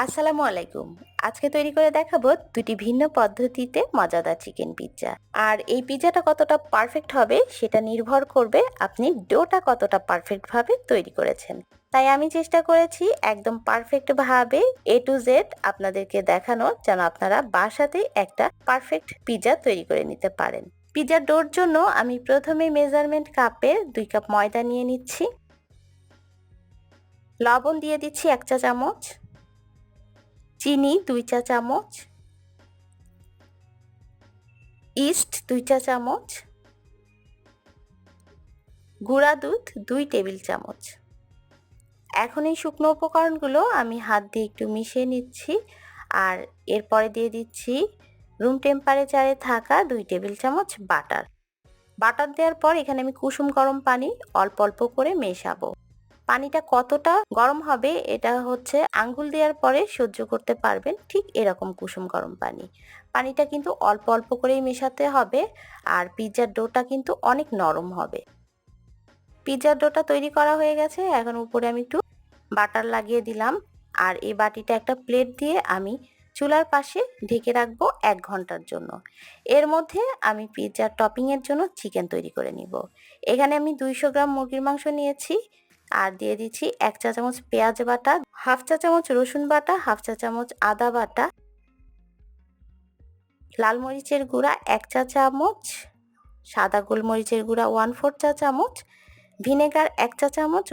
আসসালামু আলাইকুম। আজকে তৈরি করে দেখাবো দুটি ভিন্ন পদ্ধতিতে মজাদার চিকেন পিৎজা। আর এই পিৎজাটা কতটা পারফেক্ট হবে সেটা নির্ভর করবে আপনি ডোটা কতটা পারফেক্ট ভাবে তৈরি করেছেন। তাই আমি চেষ্টা করেছি একদম পারফেক্ট ভাবে এ টু জেড আপনাদেরকে দেখানো, যেন আপনারা বাসাতেই একটা পারফেক্ট পিৎজা তৈরি করে নিতে পারেন। পিৎজার ডোর জন্য আমি প্রথমে মেজারমেন্ট কাপে 2 কাপ ময়দা নিয়ে নিচ্ছি। লবণ দিয়ে দিচ্ছি 1 চা চামচ, চিনি 2 চা চামচ, ইস্ট 2 চা চামচ, গুঁড়া দুধ 2 টেবিল চামচ। এখন এই শুকনো উপকরণগুলো আমি হাত দিয়ে একটু মিশিয়ে নিচ্ছি। আর এরপরে দিয়ে দিচ্ছি রুম টেম্পারেচারে থাকা 2 টেবিল চামচ বাটার। বাটার দেওয়ার পর এখানে আমি কুসুম গরম পানি অল্প অল্প করে মেশাবো। পানিটা কতটা গরম হবে এটা হচ্ছে আঙ্গুল দেওয়ার পরে সহ্য করতে পারবেন, ঠিক এরকম কুসুম গরম পানি। পানিটা কিন্তু অল্প অল্প করেই মেশাতে হবে, আর পিৎজার ডোটা কিন্তু অনেক নরম হবে। পিৎজার ডোটা তৈরি করা হয়ে গেছে। এখন উপরে আমি একটু বাটার লাগিয়ে দিলাম, আর এই বাটিটা একটা প্লেট দিয়ে আমি চুলার পাশে ঢেকে রাখবো 1 ঘন্টার জন্য। এর মধ্যে আমি পিৎজার টপিং এর জন্য চিকেন তৈরি করে নিব। এখানে আমি 200 গ্রাম মুরগির মাংস নিয়েছি, আর দিয়ে দিচ্ছি 1 চা চামচ পেঁয়াজ বাটা, হাফ চা চামচ রসুন বাটা, হাফ চা চামচ আদা বাটা, লাল মরিচের গুঁড়া 1 চা চামচ, সাদা গোলমরিচের গুঁড়া 1/4 চা চামচ, ভিনেগার 1 চা চামচ,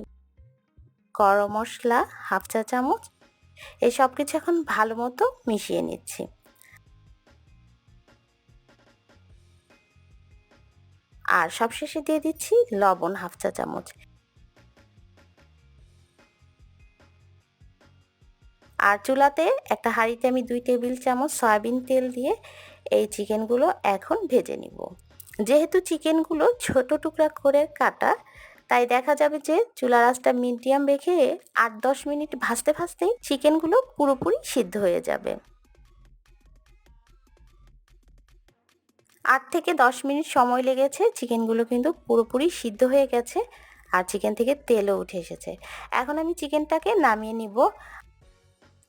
গরম মশলা হাফ চা চামচ। এই সব কিছু এখন ভালো মতো মিশিয়ে নিচ্ছি। আর সবশেষে দিয়ে দিচ্ছি লবণ হাফ চা চামচ। আর চুলাতে একটা হাঁড়িতে আমি 2 টেবিল চামচ সয়াবিন তেল দিয়ে এই চিকেনগুলো এখন ভেজে নিব। যেহেতু চিকেনগুলো ছোট টুকরা করে কাটা, তাই দেখা যাবে যে চুলার আঁচটা মিডিয়াম রেখে 8-10 মিনিট ভাজতে ভাজতেই চিকেনগুলো পুরোপুরি সিদ্ধ হয়ে যাবে। 8 থেকে 10 মিনিট সময় লেগেছে, চিকেনগুলো কিন্তু পুরোপুরি সিদ্ধ হয়ে গেছে, আর চিকেন থেকে তেলও উঠে এসেছে। এখন আমি চিকেনটাকে নামিয়ে নিব।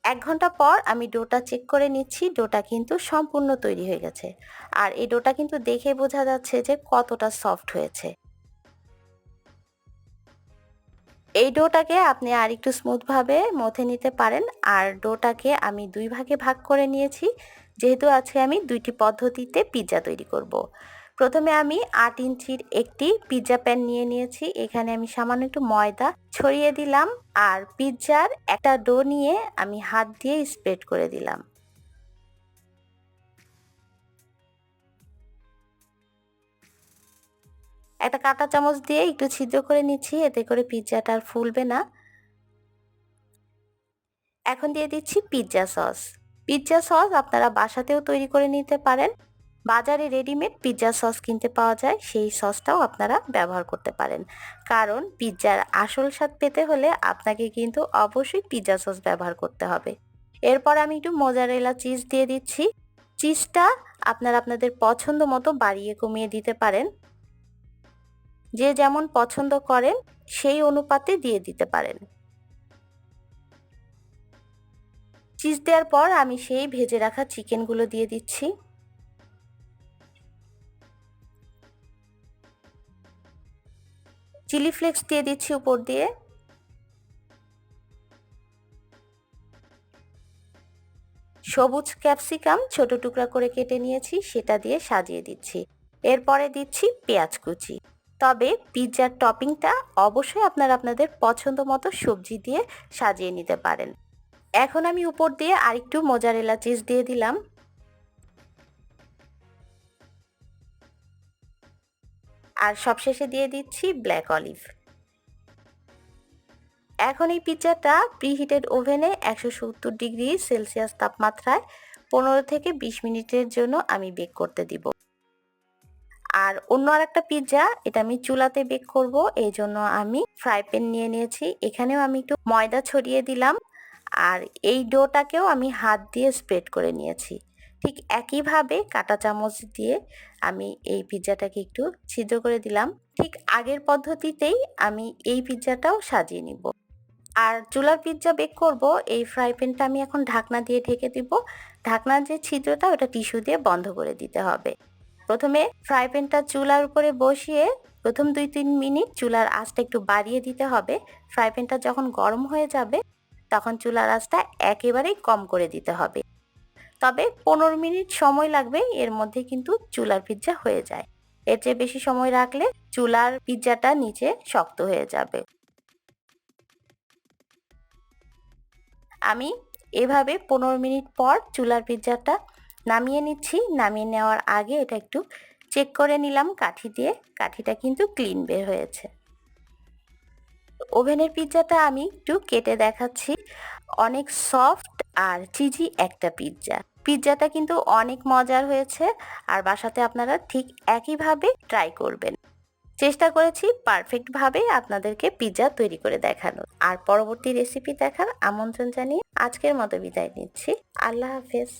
1 ঘন্টা পর আমি ডোটা চেক করে নিচ্ছি, ডোটা কিন্তু সম্পূর্ণ তৈরি হয়ে গেছে। আর এই ডোটা কিন্তু দেখে বোঝা যাচ্ছে যে কতটা সফট হয়েছে। এই ডোটাকে আপনি আরেকটু স্মুথ ভাবে মথে নিতে পারেন। আর ডোটাকে আমি 2 ভাগে ভাগ করে নিয়েছি, যেহেতু আজকে আমি 2টি পদ্ধতিতে পিৎজা তৈরি করব। প্রথমে আমি 8 ইঞ্চির একটি পিৎজা প্যান নিয়ে নিয়েছি। এখানে আমি সামান্য একটু ময়দা ছড়িয়ে দিলাম, আর পিৎজার একটা ডো নিয়ে আমি হাত দিয়ে স্প্রেড করে দিলাম। একটা কাঁটা চামচ দিয়ে একটু ছিদ্র করে নিচ্ছি, এতে করে পিৎজাটা আর ফুলবে না। এখন দিয়ে দিচ্ছি পিৎজা সস। পিৎজা সস আপনারা বাসাতেও তৈরি করে নিতে পারেন। বাজারে রেডিমেড পিৎজা সস কিনতে পাওয়া যায়, সেই সসটাও আপনারা ব্যবহার করতে পারেন। কারণ পিৎজার আসল স্বাদ পেতে হলে আপনাকে কিন্তু অবশ্যই পিৎজা সস ব্যবহার করতে হবে। এরপর আমি একটু মোজারেলা চিজ দিয়ে দিচ্ছি। চিজটা আপনারা আপনাদের পছন্দ মতো বাড়িয়ে কমিয়ে দিতে পারেন। যে যেমন পছন্দ করেন সেই অনুপাতে দিয়ে দিতে পারেন। চিজ দেওয়ার পর আমি সেই ভেজে রাখা চিকেনগুলো দিয়ে দিচ্ছি। চিলি ফ্লেক্স দিয়ে দিচ্ছি উপর দিয়ে। সবুজ ক্যাপসিকাম ছোট টুকরা করে কেটে নিয়েছি, সেটা দিয়ে সাজিয়ে দিচ্ছি। এরপরে দিচ্ছি পেঁয়াজ কুচি। তবে পিৎজার টপিংটা অবশ্যই আপনারা আপনাদের পছন্দ মতো সবজি দিয়ে সাজিয়ে নিতে পারেন। এখন আমি উপর দিয়ে আরেকটু মোজারেলা চিজ দিয়ে দিলাম। আর সবশেষে দিয়ে দিচ্ছি ব্ল্যাক অলিভ। এখন এই পিৎজাটা প্রিহিটেড ওভেনে 170 ডিগ্রি সেলসিয়াস তাপমাত্রায় 15 থেকে 20 মিনিটের জন্য আমি বেক করতে দিব। আর অন্য আরেকটা পিৎজা, এটা আমি চুলাতে বেক করব, এই জন্য আমি ফ্রাই প্যান নিয়ে নিয়েছি। এখানেও আমি একটু ময়দা ছড়িয়ে দিলাম, আর এই ডোটাকেও আমি হাত দিয়ে স্প্রেড করে নিয়েছি। ঠিক একইভাবে কাঁটা চামচ দিয়ে আমি এই পিৎজাটাকে একটু ছিদ্র করে দিলাম। ঠিক আগের পদ্ধতিতেই আমি এই পিৎজাটাও সাজিয়ে নিব। আর চুলার পিৎজা বেক করব, এই ফ্রাই প্যানটা আমি এখন ঢাকনা দিয়ে ঢেকে দিব। ঢাকনার যে ছিদ্রটা ওটা টিস্যু দিয়ে বন্ধ করে দিতে হবে। প্রথমে ফ্রাই প্যানটা চুলার উপরে বসিয়ে প্রথম 2-3 মিনিট চুলার আঁচটা একটু বাড়িয়ে দিতে হবে। ফ্রাই প্যানটা যখন গরম হয়ে যাবে তখন চুলার আঁচটা একেবারেই কম করে দিতে হবে। তবে 15 মিনিট সময় লাগবে, এর মধ্যে কিন্তু চুলার পিৎজা হয়ে যায়। এর চেয়ে বেশি সময় রাখলে চুলার পিৎজাটা নিচে শক্ত হয়ে যাবে। আমি এভাবে 15 মিনিট পর চুলার পিৎজাটা নামিয়ে নিচ্ছি। নামিয়ে নেওয়ার আগে এটা একটু চেক করে নিলাম কাঠি দিয়ে। কাঠিটা কিন্তু ক্লিন বের হয়েছে। ওভেনের পিৎজাটা আমি একটু কেটে দেখাচ্ছি। অনেক সফট আর চিজি একটা পিৎজা। পিৎজাটা কিন্তু অনেক মজার হয়েছে, আর বাসাতে আপনারা ঠিক একইভাবে ট্রাই করবেন। চেষ্টা করেছি পারফেক্টভাবে আপনাদেরকে পিৎজা তৈরি করে দেখানোর। আর পরবর্তী রেসিপি দেখার আমন্ত্রণ জানিয়ে আজকের মতো বিদায় নিচ্ছি। আল্লাহ হাফেজ।